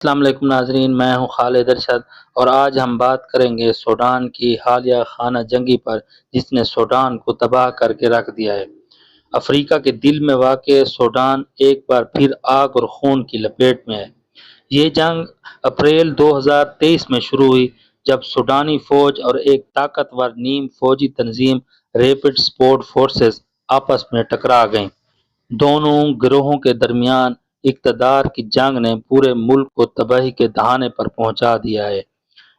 السلام علیکم ناظرین، میں ہوں خالد ارشد اور آج ہم بات کریں گے سوڈان کی حالیہ خانہ جنگی پر جس نے سوڈان کو تباہ کر کے رکھ دیا ہے۔ افریقہ کے دل میں واقع سوڈان ایک بار پھر آگ اور خون کی لپیٹ میں ہے۔ یہ جنگ اپریل 2023 میں شروع ہوئی جب سوڈانی فوج اور ایک طاقتور نیم فوجی تنظیم ریپڈ سپورٹ فورسز آپس میں ٹکرا گئیں۔ دونوں گروہوں کے درمیان اقتدار کی جنگ نے پورے ملک کو تباہی کے دہانے پر پہنچا دیا ہے۔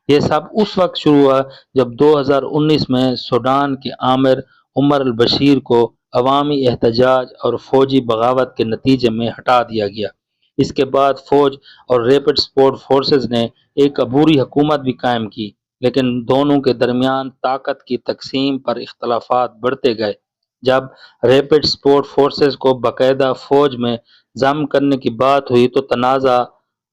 یہ سب اس وقت شروع ہوا جب 2019 میں سوڈان کے آمر عمر البشیر کو عوامی احتجاج اور فوجی بغاوت کے نتیجے میں ہٹا دیا گیا۔ اس کے بعد فوج اور ریپڈ سپورٹ فورسز نے ایک عبوری حکومت بھی قائم کی، لیکن دونوں کے درمیان طاقت کی تقسیم پر اختلافات بڑھتے گئے۔ جب ریپڈ سپورٹ فورسز کو باقاعدہ فوج میں ضم کرنے کی بات ہوئی تو تنازع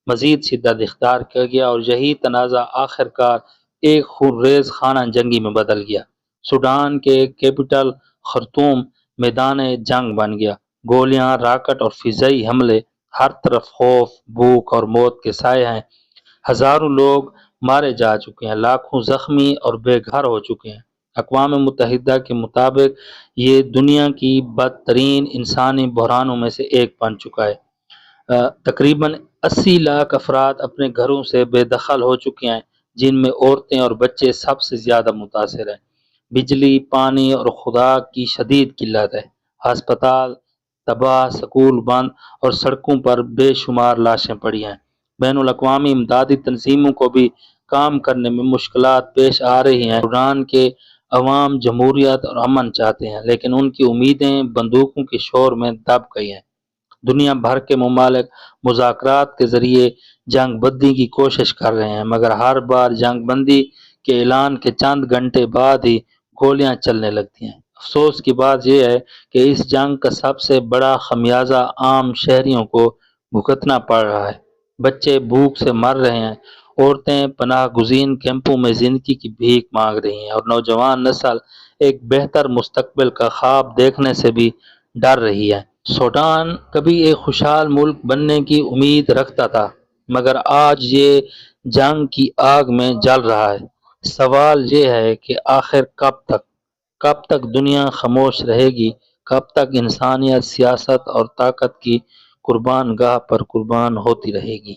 مزید شدت اختیار کیا گیا اور یہی تنازع آخر کار ایک خونریز خانہ جنگی میں بدل گیا۔ سوڈان کے کیپٹل خرطوم میدان جنگ بن گیا۔ گولیاں، راکٹ اور فضائی حملے، ہر طرف خوف، بھوک اور موت کے سائے ہیں۔ ہزاروں لوگ مارے جا چکے ہیں، لاکھوں زخمی اور بے گھر ہو چکے ہیں۔ اقوام متحدہ کے مطابق یہ دنیا کی بدترین انسانی بحرانوں میں سے ایک بن چکا ہے۔ تقریباً 80 لاکھ افراد اپنے گھروں سے بے دخل ہو چکے ہیں، جن میں عورتیں اور بچے سب سے زیادہ متاثر ہیں۔ بجلی، پانی اور خوراک کی شدید قلت ہے۔ ہسپتال تباہ، سکول بند اور سڑکوں پر بے شمار لاشیں پڑی ہیں۔ بین الاقوامی امدادی تنظیموں کو بھی کام کرنے میں مشکلات پیش آ رہی ہیں۔ سوڈان کے عوام جمہوریت اور امن چاہتے ہیں، لیکن ان کی امیدیں بندوقوں کے شور میں دب گئی ہیں۔ دنیا بھر کے ممالک مذاکرات کے ذریعے جنگ بندی کی کوشش کر رہے ہیں، مگر ہر بار جنگ بندی کے اعلان کے چند گھنٹے بعد ہی گولیاں چلنے لگتی ہیں۔ افسوس کی بات یہ ہے کہ اس جنگ کا سب سے بڑا خمیازہ عام شہریوں کو بھگتنا پڑ رہا ہے۔ بچے بھوک سے مر رہے ہیں، عورتیں پناہ گزین کیمپوں میں زندگی کی بھیک مانگ رہی ہیں اور نوجوان نسل ایک بہتر مستقبل کا خواب دیکھنے سے بھی ڈر رہی ہے۔ سوڈان کبھی ایک خوشحال ملک بننے کی امید رکھتا تھا، مگر آج یہ جنگ کی آگ میں جل رہا ہے۔ سوال یہ ہے کہ آخر کب تک دنیا خاموش رہے گی؟ کب تک انسانیت سیاست اور طاقت کی قربان گاہ پر قربان ہوتی رہے گی؟